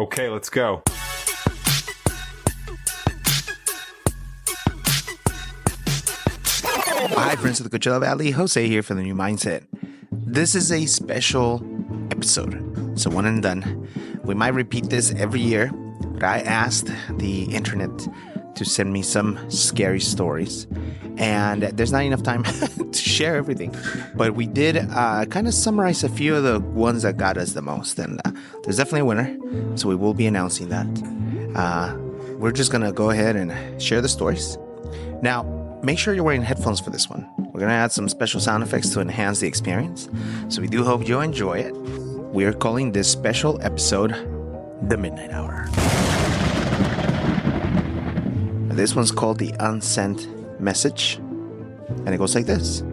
Okay, let's go. Hi, friends of the Coachella Valley. Jose here for the New Mindset. This is a special episode. It's a one and done. We might repeat this every year, but I asked the internet to send me some scary stories. And there's not enough time to share everything. But we did kind of summarize a few of the ones that got us the most. And there's definitely a winner. So we will be announcing that. We're just going to go ahead and share the stories. Now, make sure you're wearing headphones for this one. We're going to add some special sound effects to enhance the experience. So we do hope you enjoy it. We are calling this special episode The Midnight Hour. This one's called The Unsent Message. And it goes like this.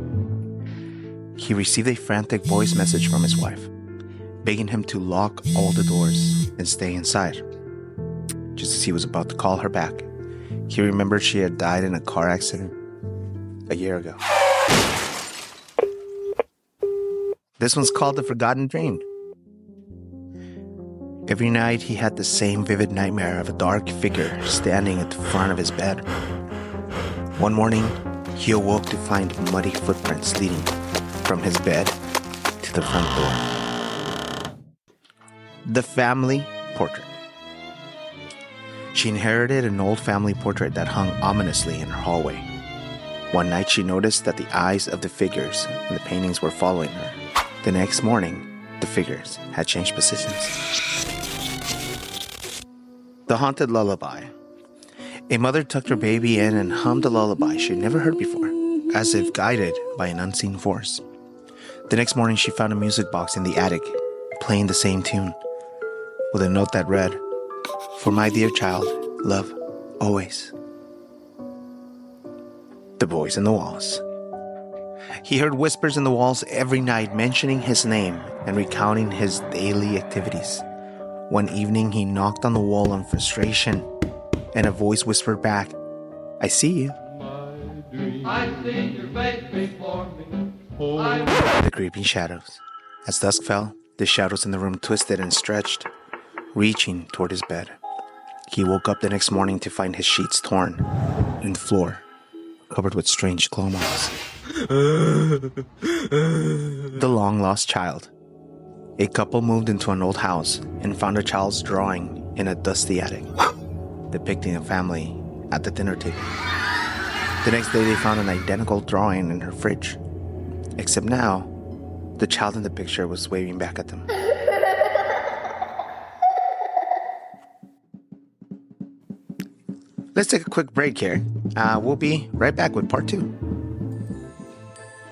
He received a frantic voice message from his wife, begging him to lock all the doors and stay inside. Just as he was about to call her back, he remembered she had died in a car accident a year ago. This one's called The Forgotten Dream. Every night he had the same vivid nightmare of a dark figure standing at the front of his bed. One morning, he awoke to find muddy footprints leading from his bed to the front door. The Family Portrait. She inherited an old family portrait that hung ominously in her hallway. One night she noticed that the eyes of the figures in the paintings were following her. The next morning, the figures had changed positions. The Haunted Lullaby. A mother tucked her baby in and hummed a lullaby she had never heard before, as if guided by an unseen force. The next morning she found a music box in the attic, playing the same tune, with a note that read, "For my dear child, love, always." The Voice in the Walls. He heard whispers in the walls every night mentioning his name and recounting his daily activities. One evening he knocked on the wall in frustration, and a voice whispered back, "I see you." I see your face before me. The creeping shadows. As dusk fell, the shadows in the room twisted and stretched, reaching toward his bed. He woke up the next morning to find his sheets torn and the floor covered with strange claw marks. The Long-Lost Child. A couple moved into an old house and found a child's drawing in a dusty attic, depicting a family at the dinner table. The next day they found an identical drawing in her fridge, except now, the child in the picture was waving back at them. Let's take a quick break here. We'll be right back with part 2.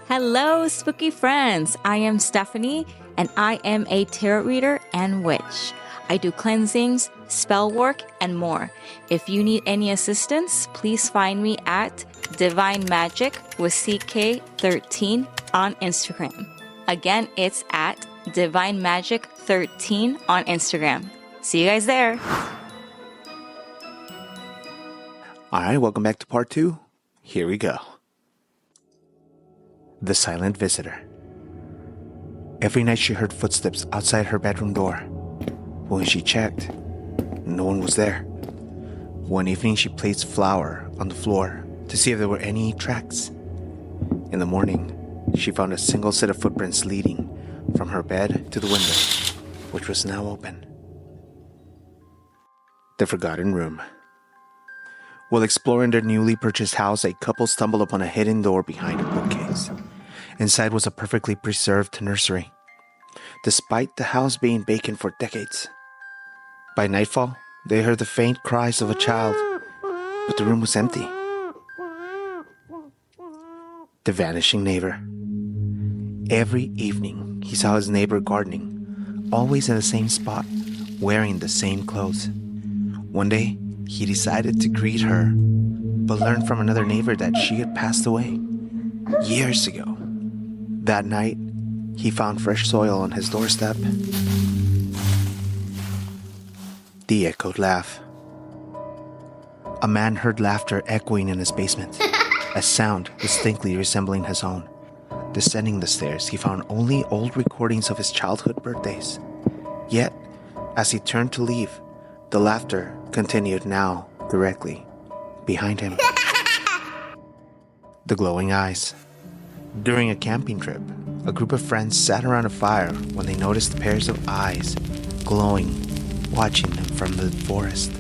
Hello, spooky friends. I am Stephanie, and I am a tarot reader and witch. I do cleansings, spell work, and more. If you need any assistance, please find me at Divine Magic with CK13 on Instagram. Again, it's at Divine Magic 13 on Instagram. See you guys there. All right, welcome back to part 2. Here we go. The Silent Visitor. Every night she heard footsteps outside her bedroom door. When she checked, no one was there. One evening she placed flour on the floor to see if there were any tracks. In the morning, she found a single set of footprints leading from her bed to the window, which was now open. The Forgotten Room. While exploring their newly purchased house, a couple stumbled upon a hidden door behind a bookcase. Inside was a perfectly preserved nursery, despite the house being vacant for decades. By nightfall, they heard the faint cries of a child, but the room was empty. The Vanishing Neighbor. Every evening, he saw his neighbor gardening, always in the same spot, wearing the same clothes. One day, he decided to greet her, but learned from another neighbor that she had passed away years ago. That night, he found fresh soil on his doorstep. The Echoed Laugh. A man heard laughter echoing in his basement, a sound distinctly resembling his own. Descending the stairs, he found only old recordings of his childhood birthdays. Yet, as he turned to leave, The laughter continued now directly behind him. The glowing eyes. During a camping trip, a group of friends sat around a fire when they noticed pairs of eyes glowing, watching them from the forest.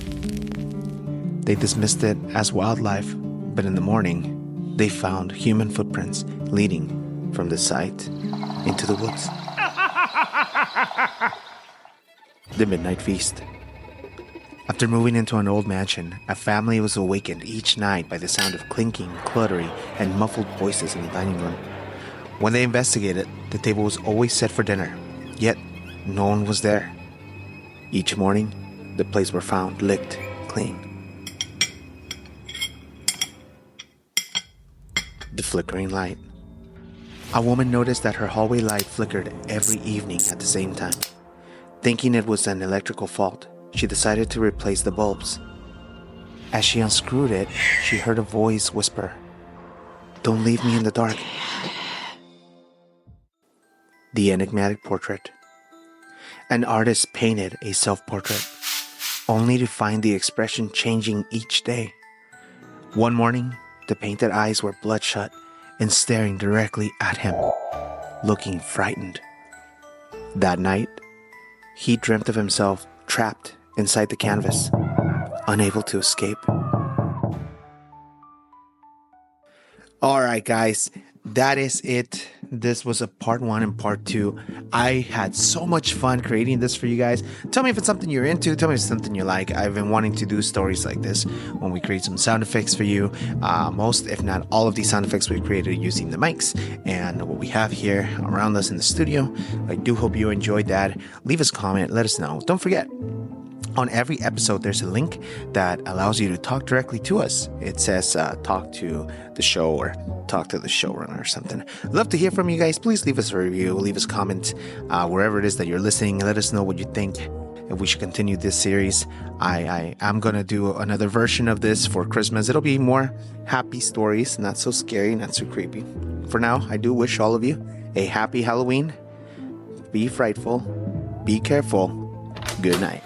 They dismissed it as wildlife, but in the morning, they found human footprints leading from the site into the woods. The Midnight Feast. After moving into an old mansion, a family was awakened each night by the sound of clinking, cluttering, and muffled voices in the dining room. When they investigated, the table was always set for dinner, yet no one was there. Each morning, the plates were found licked clean. The flickering light. A woman noticed that her hallway light flickered every evening at the same time. Thinking it was an electrical fault, she decided to replace the bulbs. As she unscrewed it, she heard a voice whisper, "Don't leave me in the dark." The enigmatic portrait. An artist painted a self-portrait, only to find the expression changing each day. One morning, the painted eyes were bloodshot and staring directly at him, looking frightened. That night, he dreamt of himself trapped inside the canvas, unable to escape. All right, guys, that is it. This was a part 1 and part 2. I had so much fun creating this for you guys. Tell me if it's something you're into. Tell me if it's something you like. I've been wanting to do stories like this when we create some sound effects for you. Most, if not all of these sound effects we created using the mics and what we have here around us in the studio. I do hope you enjoyed that. Leave us a comment. Let us know. Don't forget, on every episode, there's a link that allows you to talk directly to us. It says talk to the show or talk to the showrunner or something. Love to hear from you guys. Please leave us a review, leave us a comment wherever it is that you're listening. Let us know what you think. If we should continue this series, I'm going to do another version of this for Christmas. It'll be more happy stories, not so scary, not so creepy. For now, I do wish all of you a happy Halloween. Be frightful. Be careful. Good night.